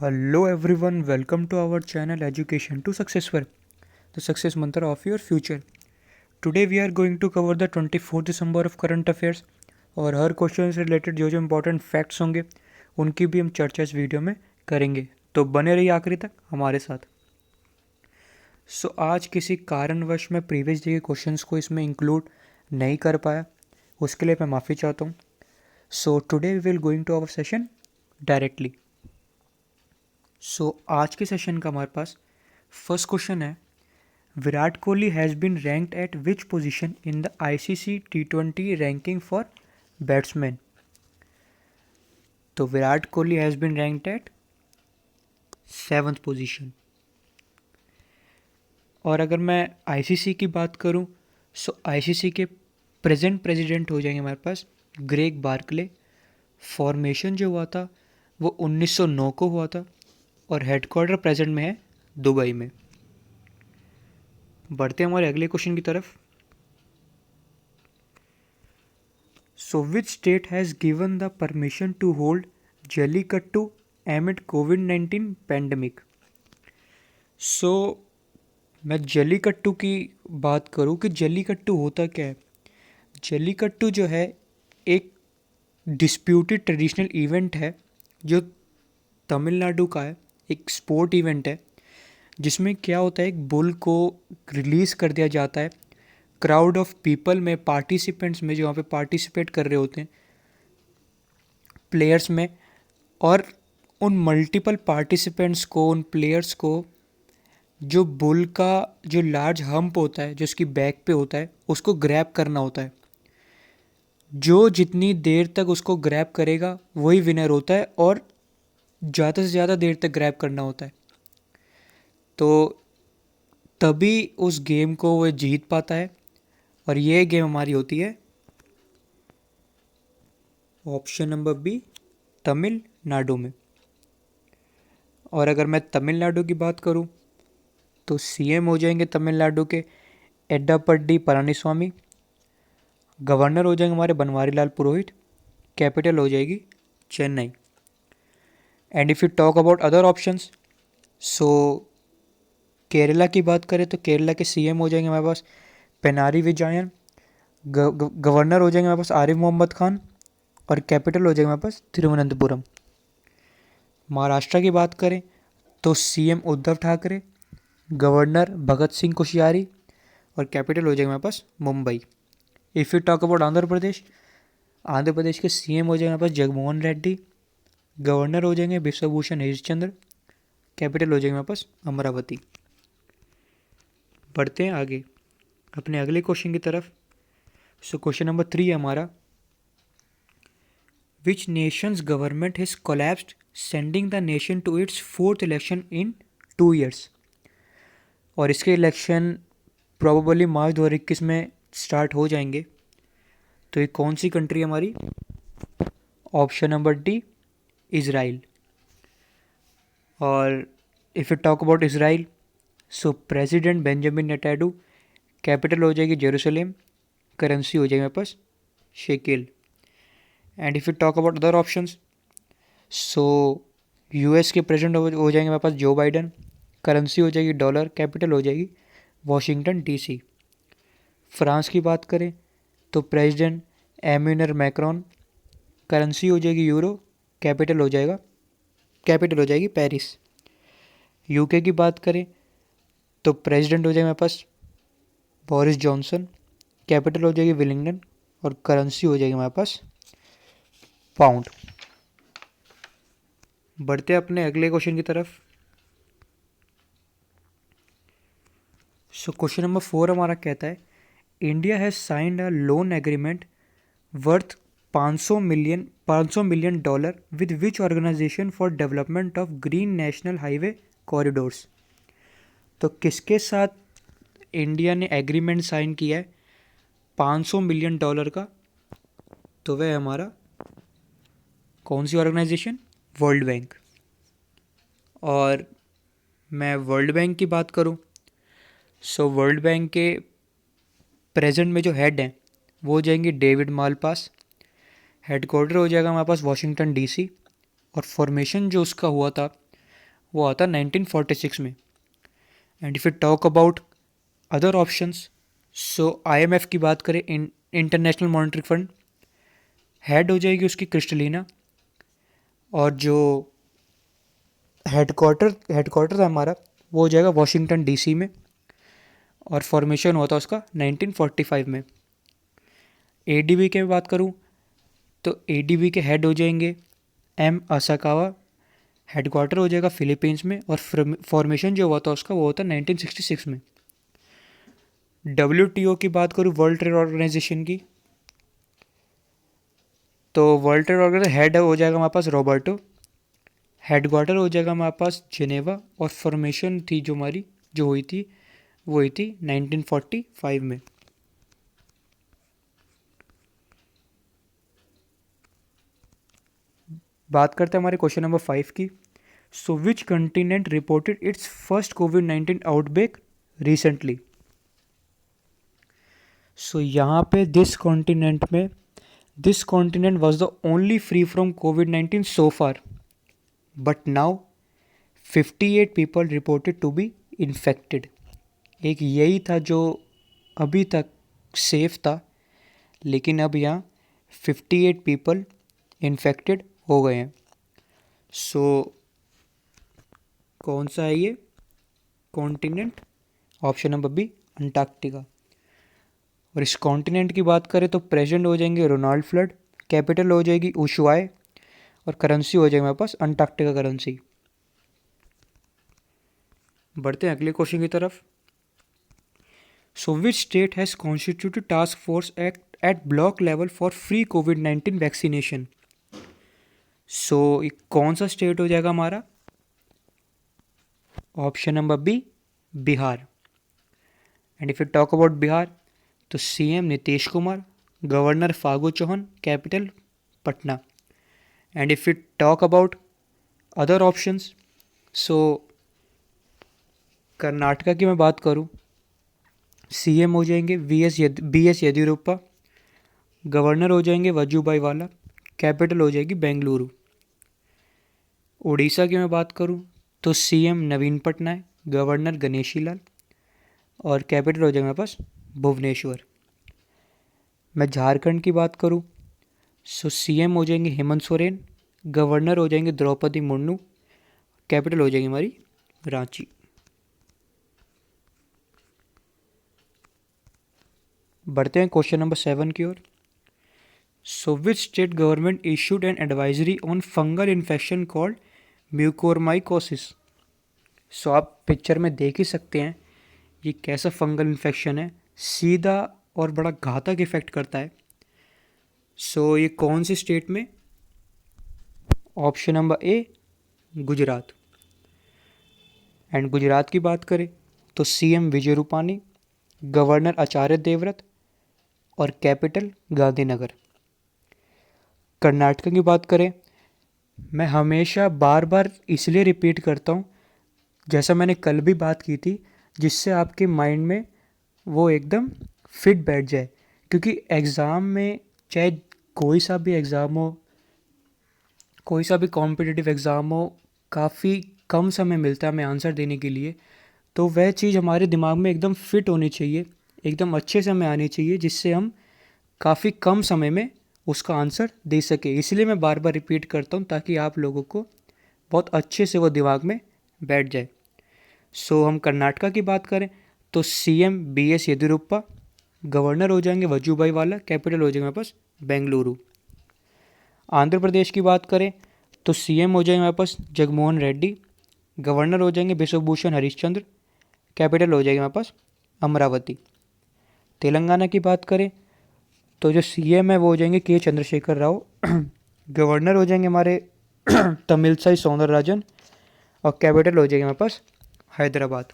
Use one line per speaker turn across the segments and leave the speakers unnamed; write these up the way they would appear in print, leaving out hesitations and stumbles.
Hello everyone, welcome to our channel Education to Successful, the success mantra of your future. Today we are going to cover the 24 December of current affairs और हर question से related जो जो important facts होंगे उनकी भी हम चर्चा इस वीडियो में करेंगे, तो बने रहिए आखिरी तक हमारे साथ। आज किसी कारणवश मैं प्रीवियस डे के क्वेश्चंस को इसमें इंक्लूड नहीं कर पाया, उसके लिए मैं माफ़ी चाहता हूँ। Today we will going to our session directly. आज के सेशन का हमारे पास फर्स्ट क्वेश्चन है, Virat Kohli has been ranked at which position in the ICC T20 ranking for batsman. तो Virat Kohli has been ranked at 7th position. और अगर मैं आईसीसी की बात करूं, आईसीसी के प्रेजेंट प्रेसिडेंट हो जाएंगे हमारे पास ग्रेग बार्कले। फॉर्मेशन जो हुआ था वो 1909 को हुआ था और हेडक्वार्टर प्रेजेंट में है दुबई में। बढ़ते हैं हमारे अगले क्वेश्चन की तरफ। Which state has given the permission to hold jallikattu amid कोविड-19 पैंडमिक। मैं जल्लीकट्टू की बात करूं कि जल्लीकट्टू होता क्या है। जल्लीकट्टू जो है एक डिस्प्यूटेड ट्रेडिशनल इवेंट है जो तमिलनाडु का है, एक स्पोर्ट इवेंट है जिसमें क्या होता है, एक बुल को रिलीज़ कर दिया जाता है क्राउड ऑफ पीपल में, पार्टिसिपेंट्स में, जो वहाँ पे पार्टिसिपेट कर रहे होते हैं, प्लेयर्स में। और उन मल्टीपल पार्टिसिपेंट्स को, उन प्लेयर्स को जो बुल का जो लार्ज हम्प होता है जो उसकी बैक पे होता है उसको ग्रैब करना होता है। जो जितनी देर तक उसको ग्रैब करेगा वही विनर होता है और ज़्यादा से ज़्यादा देर तक ग्रैब करना होता है, तो तभी उस गेम को वो जीत पाता है। और ये गेम हमारी होती है ऑप्शन नंबर बी, तमिलनाडु में। और अगर मैं तमिलनाडु की बात करूं तो सीएम हो जाएंगे तमिलनाडु के एड्डापड्डी पलानीस्वामी। गवर्नर हो जाएंगे हमारे बनवारी लाल पुरोहित। कैपिटल हो जाएगी Chennai. And if you talk about other options, Kerala की बात करें तो केरला के सीएम हो जाएंगे हमारे पास पेनारी विजयन। गवर्नर हो जाएंगे हमारे पास आरिफ मोहम्मद खान और कैपिटल हो जाएगा हमारे पास तिरुवनंतपुरम। महाराष्ट्र की बात करें तो सीएम उद्धव ठाकरे, गवर्नर भगत सिंह कोश्यारी और कैपिटल हो जाएगा हमारे पास Mumbai. If you talk about Andhra Pradesh, Andhra Pradesh के सीएम हो जाएंगे हमारे पास जगमोहन रेड्डी, गवर्नर हो जाएंगे विश्वभूषण हरिश्चंद्र, कैपिटल हो जाएंगे हमारे पास अमरावती। बढ़ते हैं आगे अपने अगले क्वेश्चन की तरफ। क्वेश्चन नंबर 3 है हमारा, which nation's government has collapsed sending the nation to its 4th election in 2 years। और इसके इलेक्शन प्रोबेबली मार्च 2021 में स्टार्ट हो जाएंगे। तो ये कौन सी कंट्री है हमारी? Option number D, Israel. और if you talk about Israel, president Benjamin Netanyahu, capital हो जाएगी जेरूसलम, करेंसी हो जाएगी मेरे पास shekel. And if you talk about other options, US के प्रेसिडेंट हो जाएंगे मेरे पास जो बाइडन, करेंसी हो जाएगी डॉलर, कैपिटल हो जाएगी वॉशिंगटन डीसी। फ्रांस की बात करें तो प्रेसिडेंट एम्यूनर मैक्रोन, करेंसी हो जाएगी यूरो, कैपिटल हो जाएगी पेरिस। यूके की बात करें तो प्रेसिडेंट हो जाएगा मेरे पास बोरिस जॉनसन, कैपिटल हो जाएगी विलिंगडन और करेंसी हो जाएगी हमारे पास पाउंड। बढ़ते अपने अगले क्वेश्चन की तरफ। क्वेश्चन नंबर 4 हमारा कहता है, India has signed a loan agreement worth 500 million dollar with which organisation for development of green national highway corridors. तो किसके साथ इंडिया ने एग्रीमेंट साइन किया है 500 मिलियन डॉलर का? तो वह हमारा कौन सी ऑर्गेनाइजेशन? World bank. और मैं वर्ल्ड बैंक की बात करूं, वर्ल्ड बैंक के प्रेजेंट में जो हेड हैं वो हो जाएंगे डेविड मालपास। हेडक्वार्टर हो जाएगा हमारे पास वॉशिंगटन डीसी। और फॉर्मेशन जो उसका हुआ था वो आता 1946 में। And if you talk about other options, so IMF की बात करें, इंटरनेशनल मॉनेटरी फंड, हेड हो जाएगी उसकी क्रिस्टलिना, और जो हेडक्वार्टर है हमारा वो हो जाएगा वॉशिंगटन DC में, और फॉर्मेशन हुआ था उसका 1945 में। ADB की बात करूँ तो ADB के हेड हो जाएंगे Asakawa, हेडक्वार्टर हो जाएगा फिलीपींस में, और फॉर्मेशन जो हुआ था उसका वो होता 1966 में। WTO की बात करूँ, वर्ल्ड ट्रेड ऑर्गेनाइजेशन की, तो वर्ल्ड ट्रेड ऑर्गेनाइजेशन हेड हो जाएगा हमारे पास रॉबर्टो, हेडक्वार्टर हो जाएगा हमारे पास जिनेवा, और फॉर्मेशन थी जो हमारी जो हुई थी वो हुई थी 1945 में। बात करते हैं हमारे क्वेश्चन नंबर 5 की। So which continent reported its first कोविड-19 आउटब्रेक रिसेंटली। सो यहाँ पे this continent was the only free from कोविड-19 so far, but now 58 people reported to be infected. एक यही था जो अभी तक सेफ था, लेकिन अब यहाँ 58 पीपल इन्फेक्टेड हो गए हैं। सो कौन सा है ये continent? Option number B, Antarctica. और इस कॉन्टिनेंट की बात करें तो प्रेजेंट हो जाएंगे रोनाल्ड फ्लड, कैपिटल हो जाएगी उशुआई, और करेंसी हो जाएगी हमारे पास अंटार्कटिका करेंसी। बढ़ते हैं अगले क्वेश्चन की तरफ। So which state has constituted task force at block level for free कोविड-19 वैक्सीनेशन। सो कौन सा स्टेट हो जाएगा हमारा? Option number B, Bihar. And if you talk about Bihar, तो CM Nitish Kumar, governor Phagu Chauhan, capital Patna. And if you talk about other options, so Karnataka की मैं बात करूं, CM हो जाएंगे BS येदियुरप्पा, गवर्नर हो जाएंगे वजूभाई वाला, कैपिटल हो जाएगी बेंगलुरु। उड़ीसा की मैं बात करूं तो CM नवीन पटनायक, गवर्नर गणेशी लाल, और कैपिटल हो जाएगा मेरे पास भुवनेश्वर। मैं झारखंड की बात करूं, सो CM हो जाएंगे हेमंत सोरेन, गवर्नर हो जाएंगे द्रौपदी मुर्मू, कैपिटल हो जाएगी हमारी रांची। बढ़ते हैं क्वेश्चन नंबर 7 की ओर। So which state government issued an advisory on fungal infection called mucormycosis. So आप पिक्चर में देख ही सकते हैं ये कैसा फंगल इन्फेक्शन है, सीधा और बड़ा घातक इफेक्ट करता है। सो ये कौन सी स्टेट में? Option number A, Gujarat. And Gujarat की बात करें तो CM विजय रूपानी, गवर्नर आचार्य देवव्रत, और कैपिटल गांधीनगर। कर्नाटक की बात करें, मैं हमेशा बार बार इसलिए रिपीट करता हूँ, जैसा मैंने कल भी बात की थी, जिससे आपके माइंड में वो एकदम फिट बैठ जाए। क्योंकि एग्ज़ाम में चाहे कोई सा भी एग्ज़ाम हो, कोई सा भी कॉम्पिटिटिव एग्ज़ाम हो, काफ़ी कम समय मिलता है हमें आंसर देने के लिए, तो वह चीज़ हमारे दिमाग में एकदम फिट होनी चाहिए, एकदम अच्छे से हमें आनी चाहिए, जिससे हम काफ़ी कम समय में उसका आंसर दे सके। इसलिए मैं बार बार रिपीट करता हूँ ताकि आप लोगों को बहुत अच्छे से वो दिमाग में बैठ जाए। सो हम कर्नाटका की बात करें तो CM BS येदियुरप्पा, गवर्नर हो जाएंगे वजूभाई वाला, कैपिटल हो जाएगा हमारे पास बेंगलुरु। आंध्र प्रदेश की बात करें तो CM हो जाएंगे हमारे पास जगमोहन रेड्डी, गवर्नर हो जाएंगे बिश्वभूषण हरिश्चंद्र, कैपिटल हो जाएगी हमारे पास अमरावती। तेलंगाना की बात करें तो जो CM है वो हो जाएंगे के चंद्रशेखर राव, गवर्नर हो जाएंगे हमारे तमिलसाई सौंदरराजन, और कैपिटल हो जाएगी हमारे पास हैदराबाद।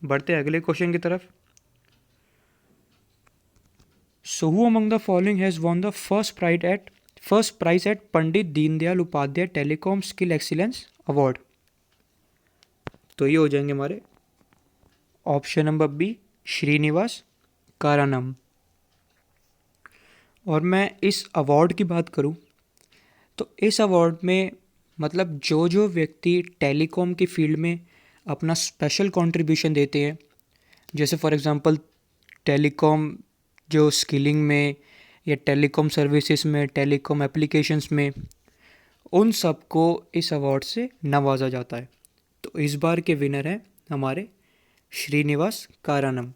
बढ़ते हैं अगले क्वेश्चन की तरफ। So who among the following has won the first prize at Pandit Deendayal Upadhyaya telecom skill excellence award. तो ये हो जाएंगे हमारे option number B, Srinivas Karanam. और मैं इस अवार्ड की बात करूं तो इस अवार्ड में मतलब जो जो व्यक्ति टेलीकॉम की फील्ड में अपना स्पेशल कंट्रीब्यूशन देते हैं, जैसे फॉर एग्जांपल टेलीकॉम जो स्किलिंग में या टेलीकॉम सर्विसेज में, टेलीकॉम एप्लीकेशंस में, उन सबको इस अवार्ड से नवाजा जाता है। तो इस बार के विनर हैं हमारे श्रीनिवास कारानम।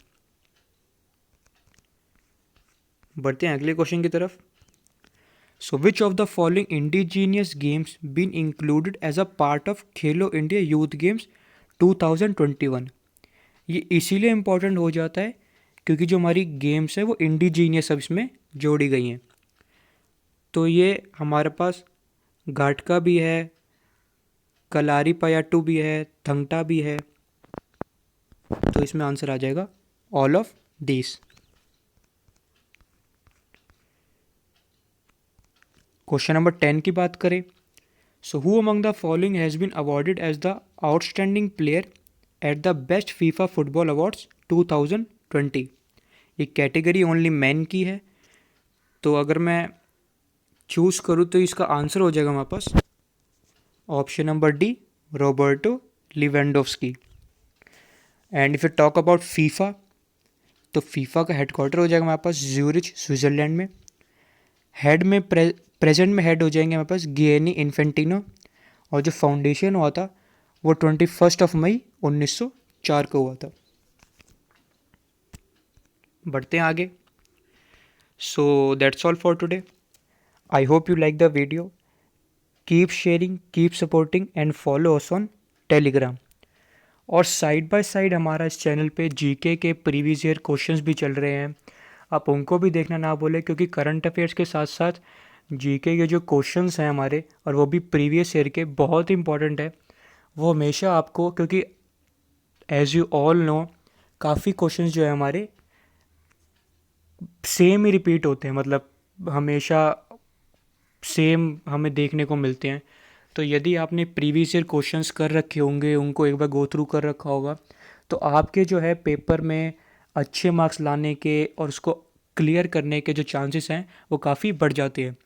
बढ़ते हैं अगले क्वेश्चन की तरफ। So which of the following indigenous games been included as a part of Khelo India Youth Games 2021। ये इसीलिए इम्पोर्टेंट हो जाता है क्योंकि जो हमारी गेम्स है वो इंडिजीनियस अब इसमें जोड़ी गई हैं। तो ये हमारे पास गाटका भी है, कलारी पयाटू भी है, थंगटा भी है। तो इसमें आंसर आ जाएगा all of this. Question number 10 की बात करें। So who among the following has been awarded as the outstanding player at the best FIFA football awards 2020। ये कैटेगरी ओनली मैन की है। तो अगर मैं चूज़ करूँ तो इसका आंसर हो जाएगा हमारे पास option number D, Roberto Lewandowski. And if you talk about FIFA, तो फीफा का हेडक्वार्टर हो जाएगा हमारे पास ज्यूरिच स्विट्ज़रलैंड में। हेड में प्रेजेंट में हेड हो जाएंगे हमारे पास गियानी इन्फेंटिनो। और जो फाउंडेशन हुआ था वो 21 मई 1904 को हुआ था। बढ़ते हैं आगे। So that's all for today. I hope you like the video. Keep sharing, keep supporting and follow us on Telegram. और साइड बाय साइड हमारा इस चैनल पे जीके के प्रीवियस ईयर क्वेश्चंस भी चल रहे हैं, आप उनको भी देखना ना भूलें, क्योंकि करंट अफेयर्स के साथ साथ जीके के जो क्वेश्चंस हैं हमारे, और वो भी प्रीवियस ईयर के, बहुत इंपॉर्टेंट है वो हमेशा आपको, क्योंकि एज यू ऑल नो काफ़ी क्वेश्चंस जो है हमारे सेम ही रिपीट होते हैं, मतलब हमेशा सेम हमें देखने को मिलते हैं। तो यदि आपने प्रीवियस ईयर क्वेश्चंस कर रखे होंगे, उनको एक बार गो थ्रू कर रखा होगा, तो आपके जो है पेपर में अच्छे मार्क्स लाने के और उसको क्लियर करने के जो चांसेस हैं वो काफ़ी बढ़ जाते हैं।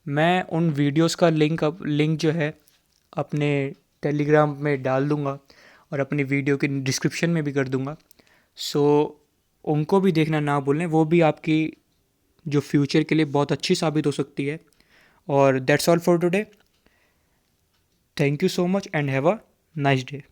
मैं उन वीडियोस का लिंक जो है अपने टेलीग्राम में डाल दूंगा और अपनी वीडियो की डिस्क्रिप्शन में भी कर दूंगा। सो उनको भी देखना ना भूलें, वो भी आपकी जो फ्यूचर के लिए बहुत अच्छी साबित हो सकती है। और that's all for today. Thank you so much and have a nice day.